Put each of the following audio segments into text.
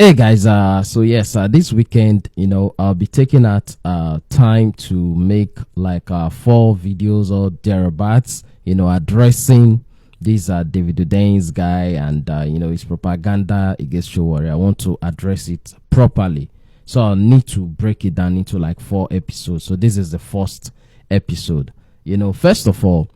Hey guys, so yes, this weekend, I'll be taking out time to make like 4 videos or thereabouts, addressing this David Hundeyin's guy and his propaganda against Sowore. I want to address it properly, so I'll need to break it down into like 4 episodes. So this is the first episode. First of all,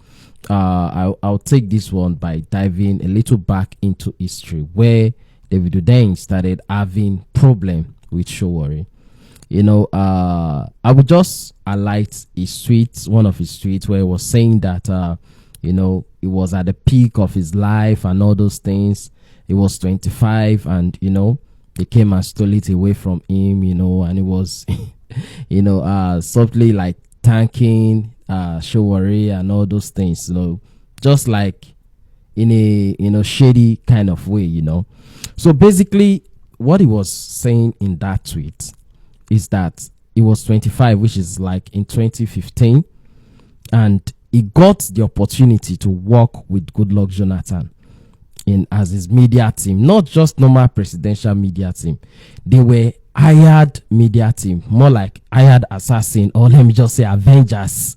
I'll take this one by diving a little back into history where David Hundeyin started having problem with Sowore. I would just highlight his tweets, one of his tweets where he was saying that he was at the peak of his life and all those things. He was 25 and they came and stole it away from him, and it was subtly like thanking Sowore and all those things, just like in a shady kind of way. So basically, what he was saying in that tweet is that he was 25, which is like in 2015, and he got the opportunity to work with Goodluck Jonathan as his media team, not just normal presidential media team. They were hired media team, more like hired assassin, or let me just say Avengers.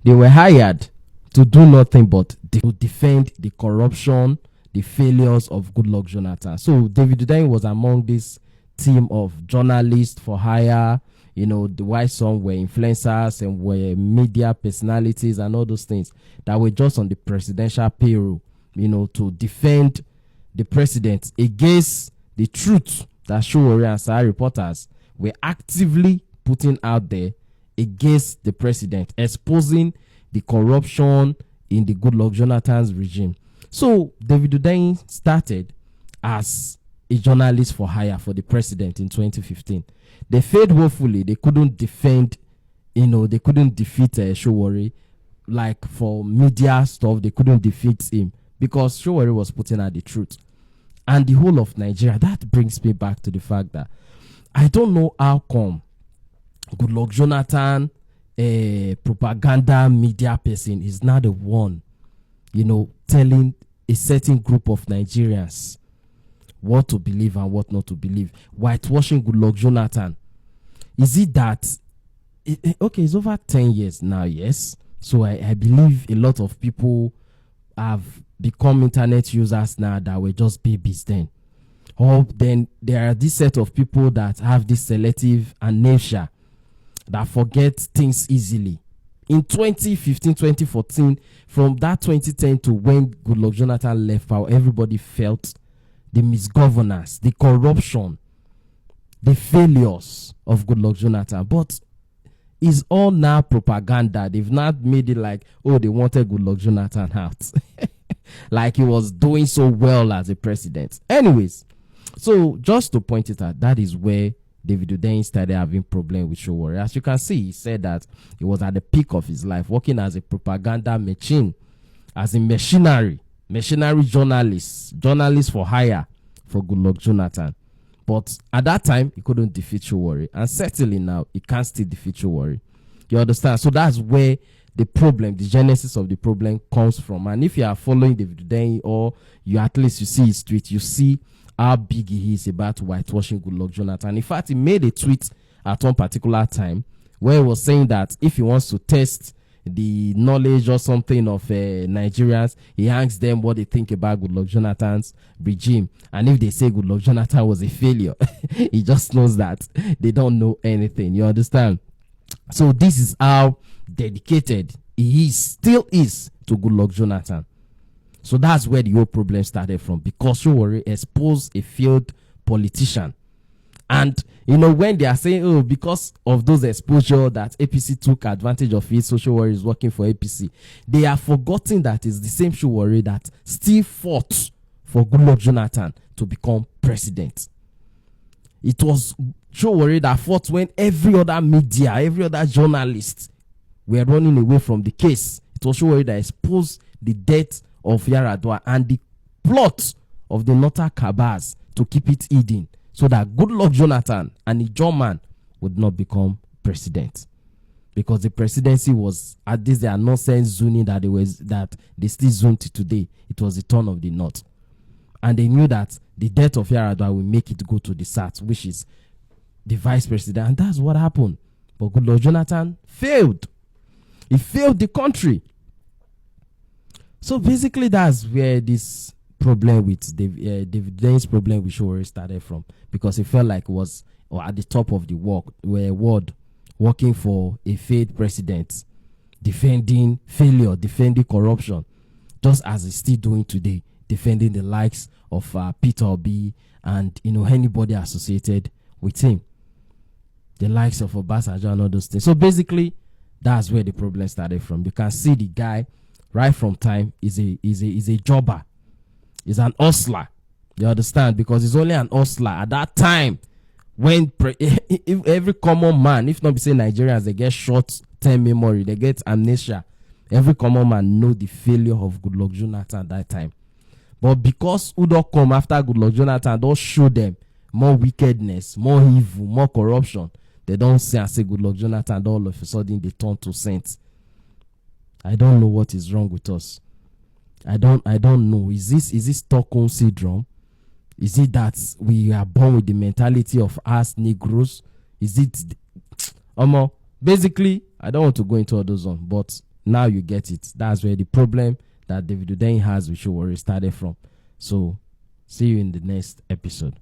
They were hired to do nothing but to defend the corruption, the failures of Goodluck Jonathan. So David Hundeyin was among this team of journalists for hire. The white some were influencers and were media personalities and all those things that were just on the presidential payroll, to defend the president against the truth that Sowore and Sahara reporters were actively putting out there against the president, exposing the corruption in the Goodluck Jonathan's regime. So David Hundeyin started as a journalist for hire for the president in 2015. They failed woefully. They couldn't defend, they couldn't defeat Sowore. Like for media stuff, they couldn't defeat him because Sowore was putting out the truth. And the whole of Nigeria, that brings me back to the fact that I don't know how come Goodluck Jonathan, a propaganda media person, is not the one, telling a certain group of Nigerians what to believe and what not to believe, whitewashing Goodluck Jonathan. Is it that okay, it's over 10 years now, yes, so I believe a lot of people have become internet users now that were just babies then, or then there are this set of people that have this selective amnesia that forget things easily. In 2015, 2014, from that 2010 to when Goodluck Jonathan left power, everybody felt the misgovernance, the corruption, the failures of Goodluck Jonathan. But it's all now propaganda. They've not made it like, oh, they wanted Goodluck Jonathan out. Like he was doing so well as a president. Anyways, so just to point it out, that is where David Hundeyin started having problem with Sowore. As you can see, he said that he was at the peak of his life, working as a propaganda machine, as a machinery journalist for hire for Goodluck Jonathan. But at that time, he couldn't defeat Sowore, and certainly now he can't still defeat Sowore. You understand? So that's where the problem, the genesis of the problem comes from. And if you are following David Hundeyin, or you at least you see his tweet, you see how big he is about whitewashing Goodluck Jonathan. In fact, he made a tweet at one particular time where he was saying that if he wants to test the knowledge or something of Nigerians, he asks them what they think about Goodluck Jonathan's regime. And if they say Goodluck Jonathan was a failure, he just knows that they don't know anything. You understand? So this is how dedicated he still is to Goodluck Jonathan. So that's where the whole problem started from, because Sowore exposed a failed politician. And, when they are saying, oh, because of those exposure that APC took advantage of it, so Sowore is working for APC, they are forgetting that it's the same Sowore that still fought for Goodluck Jonathan to become president. It was Sowore that fought when every other media, every other journalist were running away from the case. It was Sowore that exposed the death of Yaradua and the plot of the Northern Cabals to keep it hidden, so that Goodluck Jonathan and the German would not become president. Because the presidency was at this their nonsense zoning that they still zone to today. It was the turn of the North. And they knew that the death of Yaradua will make it go to the SAT, which is the vice president. And that's what happened. But Goodluck Jonathan failed. He failed the country. So basically, that's where this problem with David Hundeyin's problem with Sowore started from, because he felt like it was at the top of the world, working for a failed president, defending failure, defending corruption, just as he's still doing today, defending the likes of Peter Obi and anybody associated with him, the likes of Obasanjo and all those things. So basically, that's where the problem started from. You can see the guy right from time is a jobber, is an hustler. You understand? Because he's only an hustler at that time when if every common man, if not be say Nigerians, they get short-term memory, they get amnesia. Every common man know the failure of Goodluck Jonathan at that time. But because who don't come after Goodluck Jonathan, don't show them more wickedness, more evil, more corruption, they don't say and say Goodluck Jonathan, all of a sudden they turn to saints. I don't know what is wrong with us. I don't know. Is this Stockholm syndrome? Is it that we are born with the mentality of us Negroes? Is it basically, I don't want to go into all those ones, but now you get it. That's where the problem that David Hundeyin has with Sowore started from. So see you in the next episode.